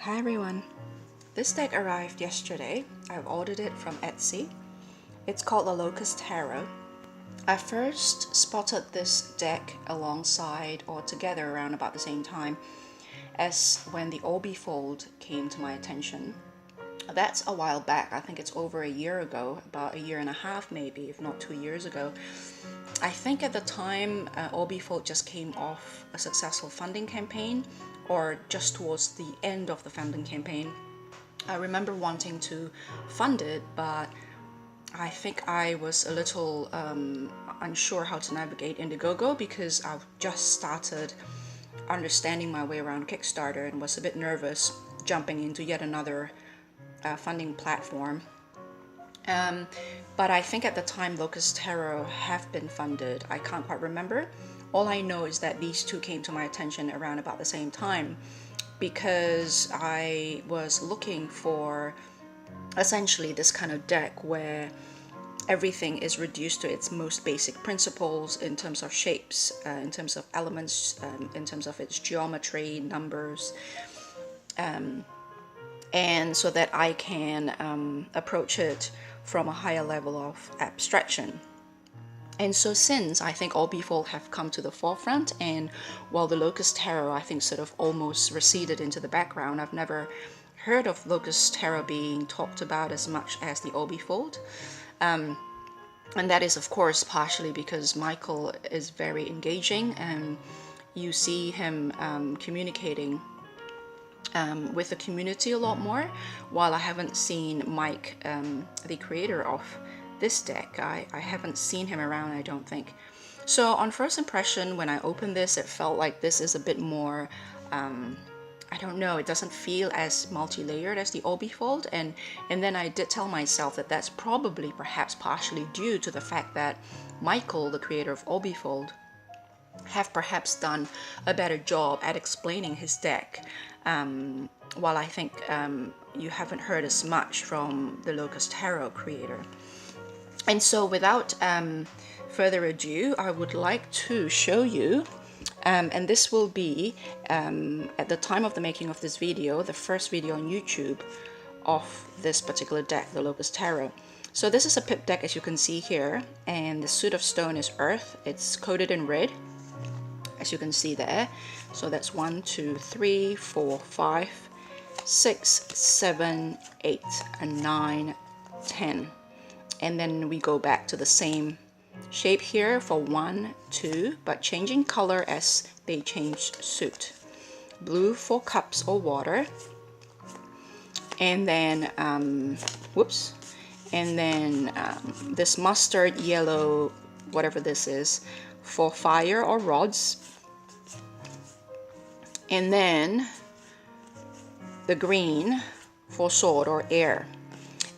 Hi everyone. This deck arrived yesterday. I've ordered it from Etsy. It's called the Locus Tarot. I first spotted this deck alongside or together around about the same time as when the Orbifold came to my attention. That's a while back. I think it's over a year ago, about a year and a half maybe, if not 2 years ago. I think at the time Orbifold just came off a successful funding campaign, or just towards the end of the funding campaign. I remember wanting to fund it, but I think I was a little unsure how to navigate Indiegogo because I've just started understanding my way around Kickstarter and was a bit nervous jumping into yet another funding platform. But I think at the time Locus Tarot have been funded. I can't quite remember. All I know is that these two came to my attention around about the same time because I was looking for essentially this kind of deck where everything is reduced to its most basic principles in terms of shapes, in terms of elements, in terms of its geometry, numbers, and so that I can approach it from a higher level of abstraction. And so since I think Orbifold have come to the forefront, and while the Locus Tarot I think sort of almost receded into the background, I've never heard of Locus Tarot being talked about as much as the Orbifold. And that is of course partially because Michael is very engaging and you see him communicating with the community a lot more, while I haven't seen Mike, the creator of this deck. I haven't seen him around, I don't think. So on first impression, when I opened this, it felt like this is a bit more, I don't know, it doesn't feel as multi-layered as the Orbifold, and then I did tell myself that that's probably perhaps partially due to the fact that Michael, the creator of Orbifold, have perhaps done a better job at explaining his deck, while I think you haven't heard as much from the Locus Tarot creator. And so without further ado, I would like to show you, and this will be, at the time of the making of this video, the first video on YouTube of this particular deck, the Locus Tarot. So this is a pip deck, as you can see here, and the suit of stone is earth. It's coated in red, as you can see there. So that's 1, 2, 3, 4, 5, 6, 7, 8, and 9, 10. And then we go back to the same shape here for 1, 2, but changing color as they change suit. Blue for cups or water, and then this mustard yellow, whatever this is, for fire or rods, and then the green for sword or air.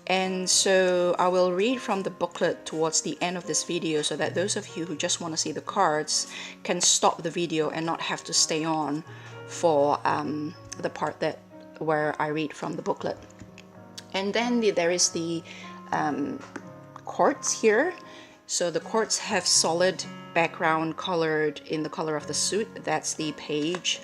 And so I will read from the booklet towards the end of this video so that those of you who just want to see the cards can stop the video and not have to stay on for the part where I read from the booklet. And then there is the quartz here. So the quartz have solid background colored in the color of the suit. That's the page.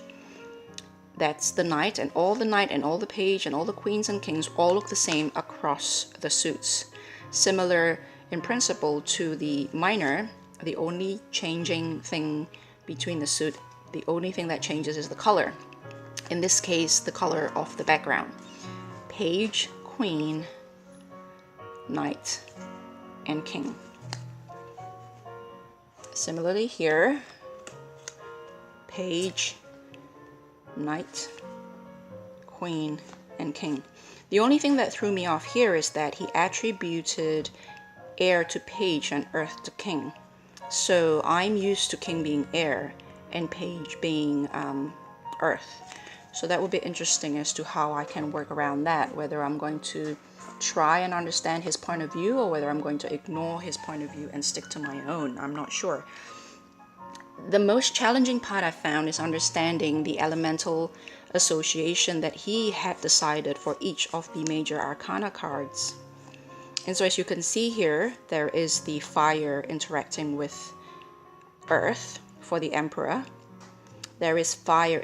That's the knight, and all the page and all the queens and kings all look the same across the suits. Similar in principle to the minor, the only changing thing between the suit, the only thing that changes is the color. In this case, the color of the background. Page, queen, knight, and king. Similarly here, page, knight, queen, and king. The only thing that threw me off here is that he attributed air to page and earth to king. So I'm used to king being air and page being earth. So that would be interesting as to how I can work around that, whether I'm going to try and understand his point of view or whether I'm going to ignore his point of view and stick to my own. I'm not sure. The most challenging part I found is understanding the elemental association that he had decided for each of the major arcana cards. And so as you can see here, there is the fire interacting with earth for the emperor. there is fire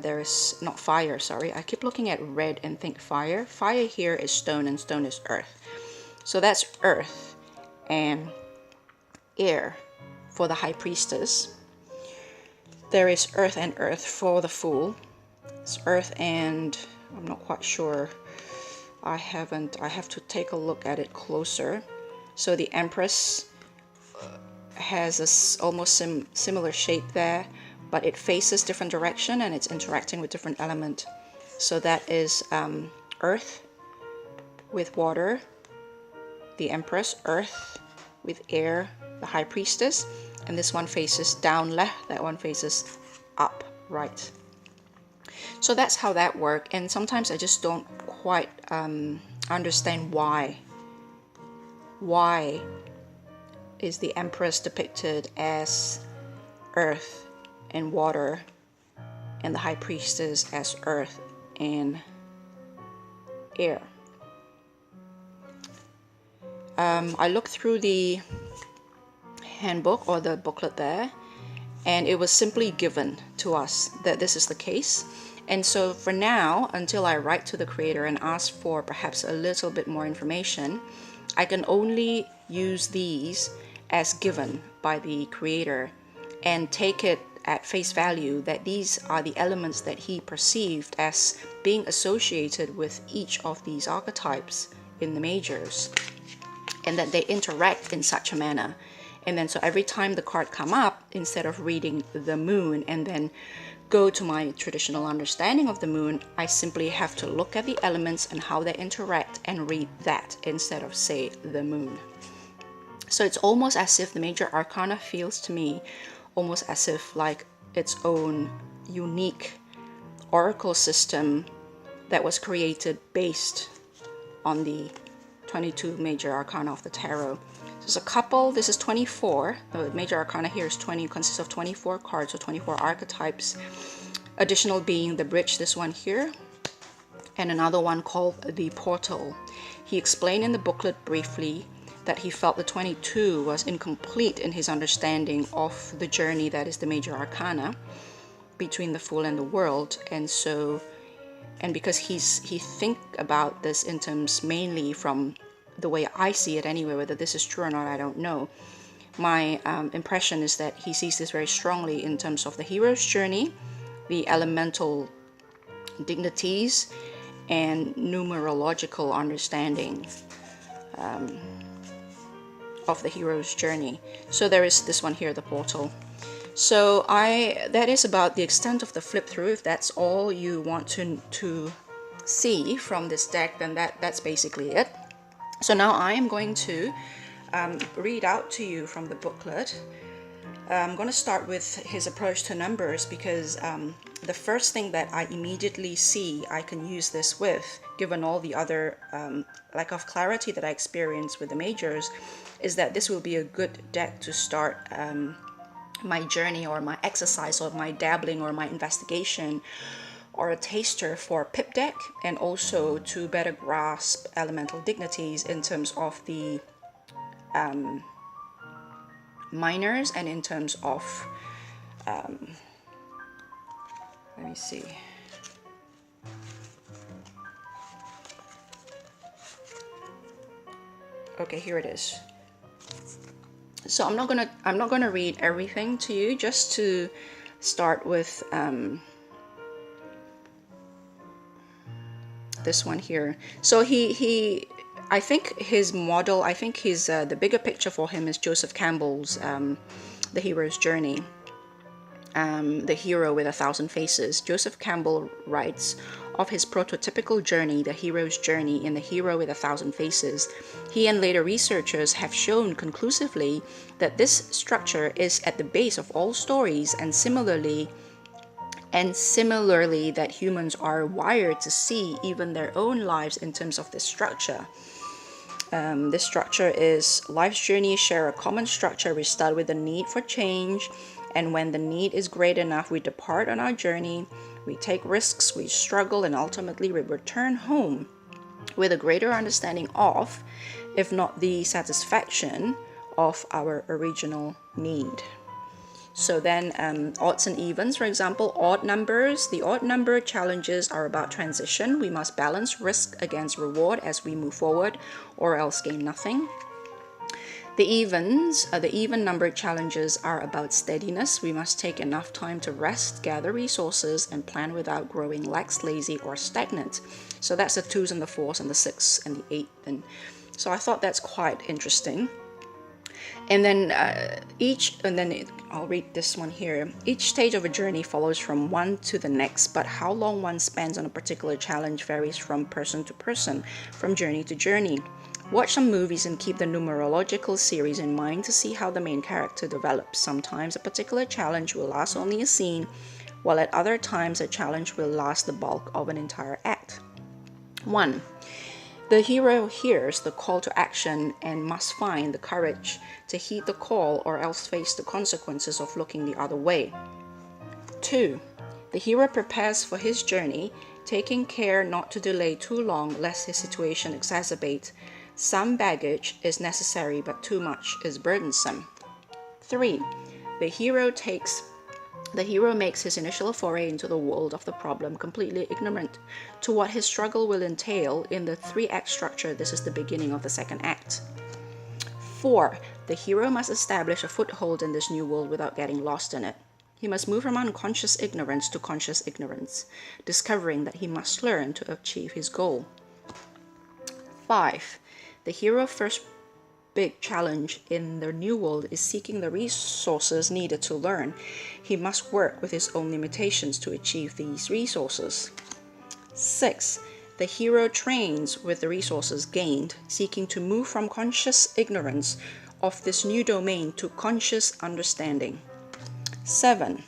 there is not fire, sorry, I keep looking at red and think fire. Fire here is stone and stone is earth. So that's earth and air for the high priestess. There is earth and earth for the fool. It's earth and I'm not quite sure. I have to take a look at it closer. So the Empress has a almost similar shape there, but it faces different direction and it's interacting with different element. So that is earth with water, the Empress, earth with air, the High Priestess, and this one faces down left, that one faces up right. So that's how that works, and sometimes I just don't quite understand why is the Empress depicted as earth and water and the High Priestess as earth and air. I looked through the handbook or the booklet there, and it was simply given to us that this is the case. And so for now, until I write to the creator and ask for perhaps a little bit more information, I can only use these as given by the creator and take it at face value that these are the elements that he perceived as being associated with each of these archetypes in the majors, and that they interact in such a manner. And then so every time the card come up, instead of reading the moon and then go to my traditional understanding of the moon, I simply have to look at the elements and how they interact and read that instead of say the moon. So it's almost as if the major arcana feels to me almost as if like its own unique oracle system that was created based on the 22 major arcana of the tarot. There's a couple, this is 24, the major arcana here is 20, consists of 24 cards, so 24 archetypes. Additional being the bridge, this one here, and another one called the portal. He explained in the booklet briefly that he felt the 22 was incomplete in his understanding of the journey that is the major arcana between the Fool and the World, and so, and because he think about this in terms mainly from the way I see it anyway, whether this is true or not, I don't know. My impression is that he sees this very strongly in terms of the hero's journey, the elemental dignities, and numerological understanding of the hero's journey. So there is this one here, the portal. So that is about the extent of the flip through. If that's all you want to see from this deck, then that's basically it. So now I am going to read out to you from the booklet. I'm going to start with his approach to numbers because the first thing that I immediately see I can use this with, given all the other lack of clarity that I experience with the majors, is that this will be a good deck to start my journey or my exercise or my dabbling or my investigation or a taster for pip deck, and also to better grasp elemental dignities in terms of the minors and in terms of let me see. Okay, here it is. So I'm not gonna read everything to you, just to start with this one here. So I think his model, I think his the bigger picture for him is Joseph Campbell's The Hero's Journey, The Hero with 1,000 Faces. Joseph Campbell writes of his prototypical journey, The Hero's Journey, in The Hero with 1,000 Faces. He and later researchers have shown conclusively that this structure is at the base of all stories, and similarly that humans are wired to see even their own lives in terms of this structure. This structure is life's journey share a common structure. We start with the need for change, and when the need is great enough, we depart on our journey. We take risks, we struggle, and ultimately we return home with a greater understanding of, if not the satisfaction of, our original need. So then odds and evens, for example, odd numbers. The odd number challenges are about transition. We must balance risk against reward as we move forward, or else gain nothing. The even numbered challenges are about steadiness. We must take enough time to rest, gather resources, and plan without growing lax, lazy, or stagnant. So that's the 2s and the 4s and the 6 and the 8. And so I thought that's quite interesting. And then I'll read this one here. Each stage of a journey follows from one to the next, but how long one spends on a particular challenge varies from person to person, from journey to journey. Watch some movies and keep the numerological series in mind to see how the main character develops. Sometimes a particular challenge will last only a scene, while at other times a challenge will last the bulk of an entire act. 1. The hero hears the call to action and must find the courage to heed the call or else face the consequences of looking the other way. 2. The hero prepares for his journey, taking care not to delay too long lest his situation exacerbate. Some baggage is necessary, but too much is burdensome. 3. The hero makes his initial foray into the world of the problem completely ignorant to what his struggle will entail. In the 3-act structure, this is the beginning of the 2nd act. 4. The hero must establish a foothold in this new world without getting lost in it. He must move from unconscious ignorance to conscious ignorance, discovering that he must learn to achieve his goal. 5. The hero's first big challenge in the new world is seeking the resources needed to learn. He must work with his own limitations to achieve these resources. 6. The hero trains with the resources gained, seeking to move from conscious ignorance of this new domain to conscious understanding. 7.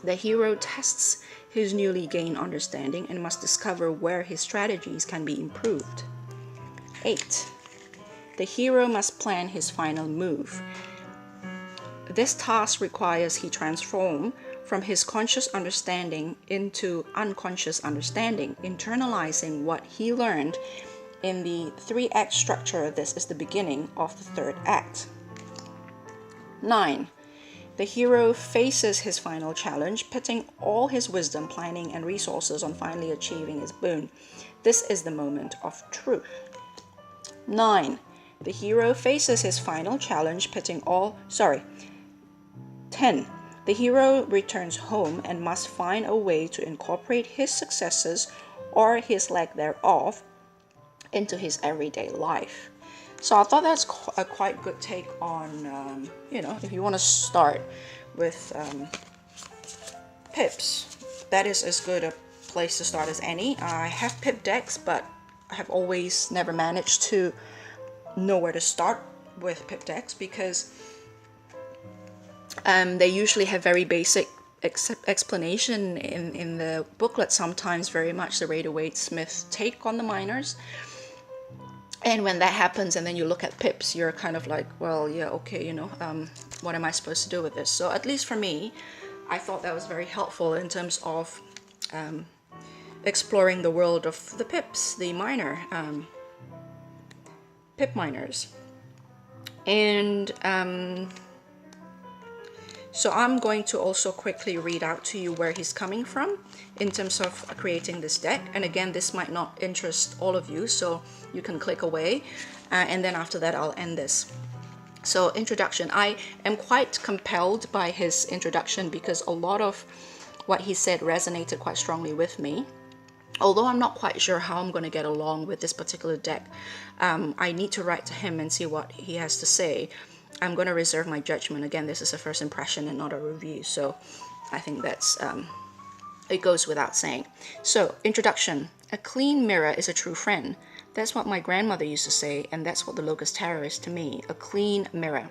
The hero tests his newly gained understanding and must discover where his strategies can be improved. 8. The hero must plan his final move. This task requires he transform from his conscious understanding into unconscious understanding, internalizing what he learned in the 3-act structure. This is the beginning of the 3rd act. 9. The hero faces his final challenge, putting all his wisdom, planning, and resources on finally achieving his boon. This is the moment of truth. 9. The hero faces his final challenge, 10. The hero returns home and must find a way to incorporate his successes or his lack thereof into his everyday life. So I thought that's a quite good take on, if you want to start with pips, that is as good a place to start as any. I have pip decks, but I have always never managed to know where to start with pip decks because they usually have very basic explanation in the booklet, sometimes very much the Rider-Waite-Smith take on the minors. And when that happens and then you look at pips, you're kind of like, well, yeah, okay, what am I supposed to do with this? So at least for me, I thought that was very helpful in terms of exploring the world of the pips, the minor pip minors. And so I'm going to also quickly read out to you where he's coming from in terms of creating this deck. And again, this might not interest all of you, so you can click away. And then after that, I'll end this. So introduction, I am quite compelled by his introduction because a lot of what he said resonated quite strongly with me. Although I'm not quite sure how I'm going to get along with this particular deck, I need to write to him and see what he has to say. I'm going to reserve my judgment. Again, this is a first impression and not a review, so I think that's it goes without saying. So, introduction. A clean mirror is a true friend. That's what my grandmother used to say, and that's what the Locus Tarot is to me, a clean mirror.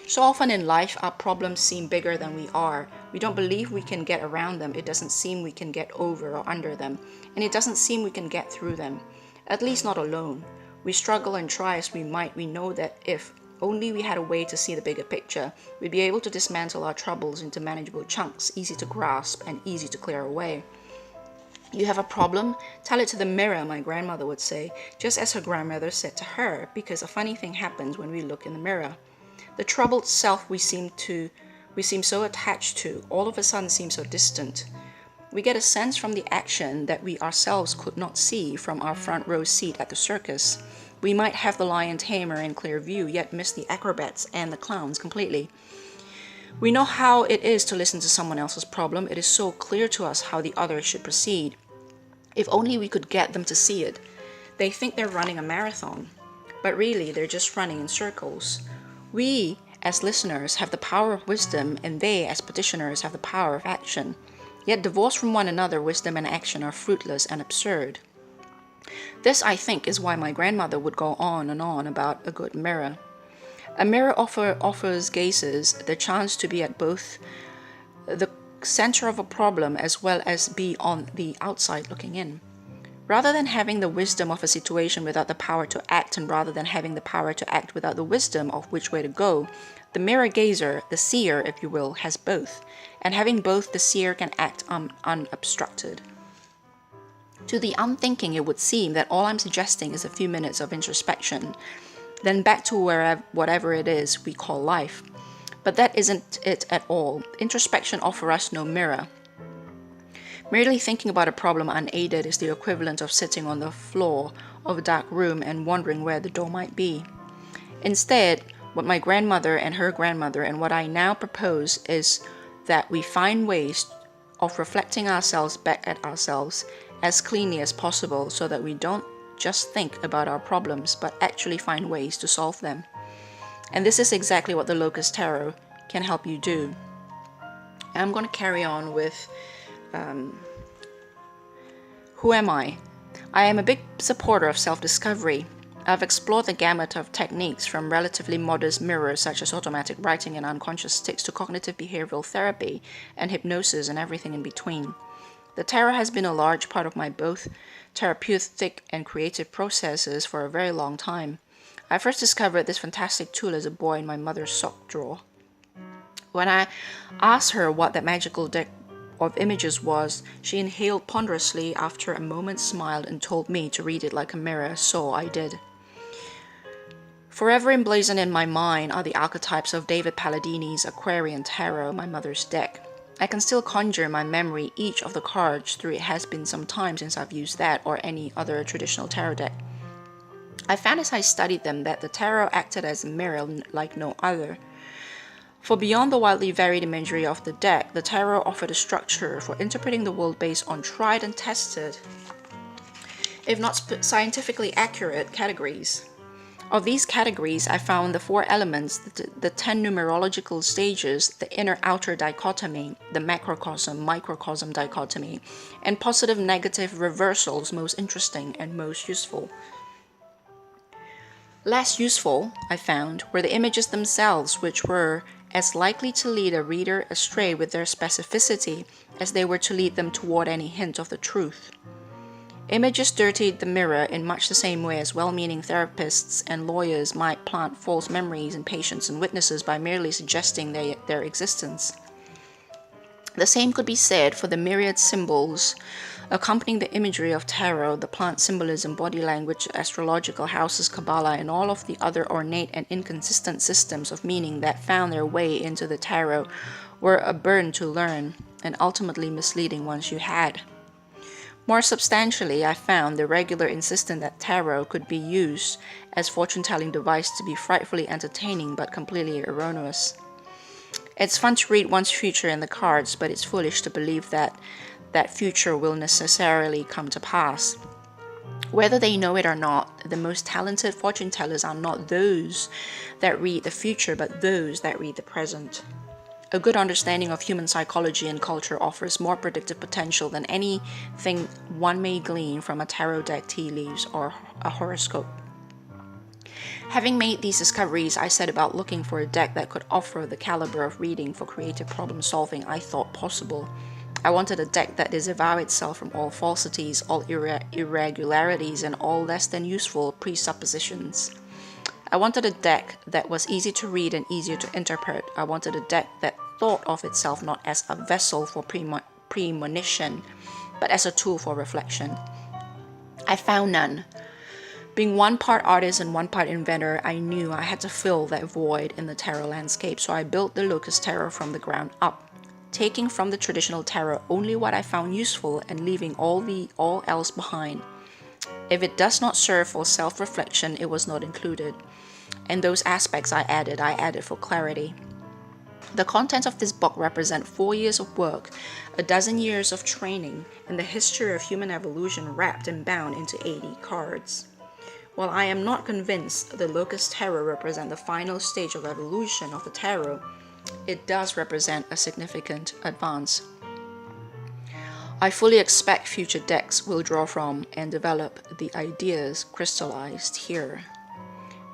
So often in life, our problems seem bigger than we are. We don't believe we can get around them. It doesn't seem we can get over or under them, and it doesn't seem we can get through them, at least not alone. We struggle and try as we might. We know that if only we had a way to see the bigger picture, we'd be able to dismantle our troubles into manageable chunks, easy to grasp and easy to clear away. You have a problem? Tell it to the mirror, my grandmother would say, just as her grandmother said to her, because a funny thing happens when we look in the mirror. The troubled self we seem to we seem so attached to, all of a sudden seem so distant. We get a sense from the action that we ourselves could not see from our front row seat at the circus. We might have the lion tamer in clear view, yet miss the acrobats and the clowns completely. We know how it is to listen to someone else's problem. It is so clear to us how the other should proceed. If only we could get them to see it. They think they're running a marathon, but really they're just running in circles. We, as listeners, have the power of wisdom, and they, as petitioners, have the power of action. Yet divorced from one another, wisdom and action are fruitless and absurd. This, I think, is why my grandmother would go on and on about a good mirror. A mirror offers gazers the chance to be at both the center of a problem as well as be on the outside looking in. Rather than having the wisdom of a situation without the power to act, and rather than having the power to act without the wisdom of which way to go, the mirror gazer, the seer, if you will, has both. And having both, the seer can act unobstructed. To the unthinking, it would seem that all I'm suggesting is a few minutes of introspection, then back to whatever it is we call life. But that isn't it at all. Introspection offers us no mirror. Merely thinking about a problem unaided is the equivalent of sitting on the floor of a dark room and wondering where the door might be. Instead, what my grandmother and her grandmother and what I now propose is that we find ways of reflecting ourselves back at ourselves as cleanly as possible, so that we don't just think about our problems but actually find ways to solve them. And this is exactly what the Locus Tarot can help you do. And I'm going to carry on with who am I? I am a big supporter of self-discovery. I've explored the gamut of techniques from relatively modest mirrors such as automatic writing and unconscious sticks to cognitive behavioral therapy and hypnosis and everything in between. The tarot has been a large part of my both therapeutic and creative processes for a very long time. I first discovered this fantastic tool as a boy in my mother's sock drawer. When I asked her what that magical deck of images was, she inhaled ponderously after a moment, smiled, and told me to read it like a mirror, so I did. Forever emblazoned in my mind are the archetypes of David Palladini's Aquarian Tarot, my mother's deck. I can still conjure in my memory each of the cards, though it has been some time since I've used that or any other traditional tarot deck. I found as I studied them that the tarot acted as a mirror like no other. For beyond the wildly varied imagery of the deck, the tarot offered a structure for interpreting the world based on tried and tested, if not scientifically accurate, categories. Of these categories, I found the 4 elements, the 10 numerological stages, the inner-outer dichotomy, the macrocosm-microcosm dichotomy, and positive-negative reversals most interesting and most useful. Less useful, I found, were the images themselves, which were as likely to lead a reader astray with their specificity as they were to lead them toward any hint of the truth. Images dirtied the mirror in much the same way as well-meaning therapists and lawyers might plant false memories in patients and witnesses by merely suggesting their existence. The same could be said for the myriad symbols accompanying the imagery of tarot, the plant symbolism, body language, astrological houses, Kabbalah, and all of the other ornate and inconsistent systems of meaning that found their way into the tarot were a burden to learn and ultimately misleading once you had. More substantially, I found the regular insistence that tarot could be used as fortune-telling device to be frightfully entertaining but completely erroneous. It's fun to read one's future in the cards, but it's foolish to believe that that future will necessarily come to pass. Whether they know it or not, the most talented fortune tellers are not those that read the future, but those that read the present. A good understanding of human psychology and culture offers more predictive potential than anything one may glean from a tarot deck, tea leaves, or a horoscope. Having made these discoveries, I set about looking for a deck that could offer the caliber of reading for creative problem solving I thought possible. I wanted a deck that disavowed itself from all falsities, all irregularities, and all less than useful presuppositions. I wanted a deck that was easy to read and easier to interpret. I wanted a deck that thought of itself not as a vessel for premonition, but as a tool for reflection. I found none. Being one part artist and one part inventor, I knew I had to fill that void in the tarot landscape, so I built the Locus Tarot from the ground up, taking from the traditional tarot only what I found useful and leaving all else behind. If it does not serve for self-reflection, it was not included. And those aspects I added for clarity. The contents of this book represent 4 years of work, a dozen years of training, and the history of human evolution wrapped and bound into 80 cards. While I am not convinced the Locus Tarot represent the final stage of evolution of the tarot, it does represent a significant advance. I fully expect future decks will draw from and develop the ideas crystallized here.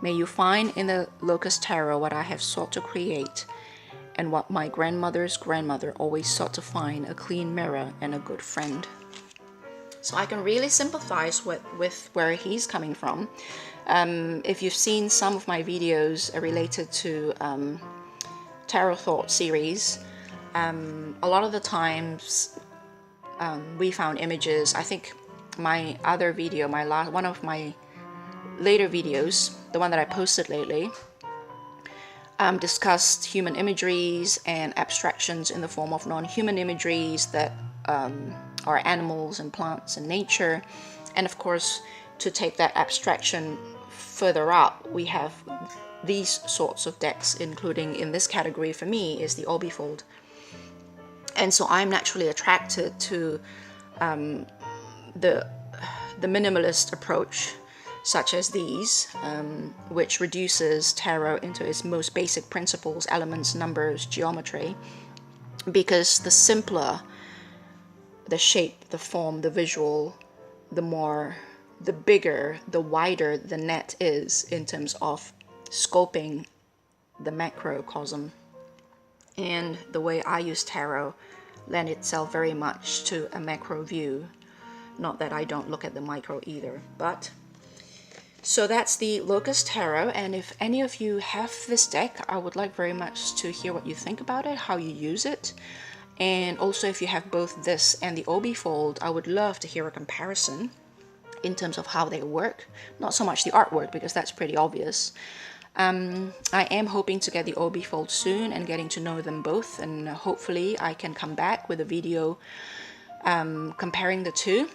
May you find in the Locus Tarot what I have sought to create, and what my grandmother's grandmother always sought to find: a clean mirror and a good friend. So I can really sympathize with where he's coming from. If you've seen some of my videos related to Tarot Thought series, a lot of the times we found images. I think my other video, one of my later videos, the one that I posted lately, discussed human imageries and abstractions in the form of non-human imageries that are animals and plants and nature. And of course, to take that abstraction further up, we have these sorts of decks, including in this category for me is the Orbifold. And so I'm naturally attracted to the minimalist approach, such as these, which reduces tarot into its most basic principles, elements, numbers, geometry, because the simpler the shape, the form, the visual, the bigger, the wider the net is in terms of scoping the macrocosm. And the way I use tarot lend itself very much to a macro view. Not that I don't look at the micro either, but so that's the Locus Tarot. And if any of you have this deck, I would like very much to hear what you think about it, how you use it. And also if you have both this and the Orbifold, I would love to hear a comparison in terms of how they work. Not so much the artwork, because that's pretty obvious. I am hoping to get the Orbifold soon and getting to know them both, and hopefully I can come back with a video comparing the two.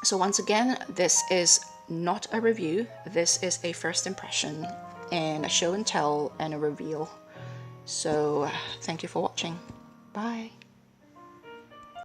So once again, this is not a review, this is a first impression and a show and tell and a reveal. So thank you for watching. Bye.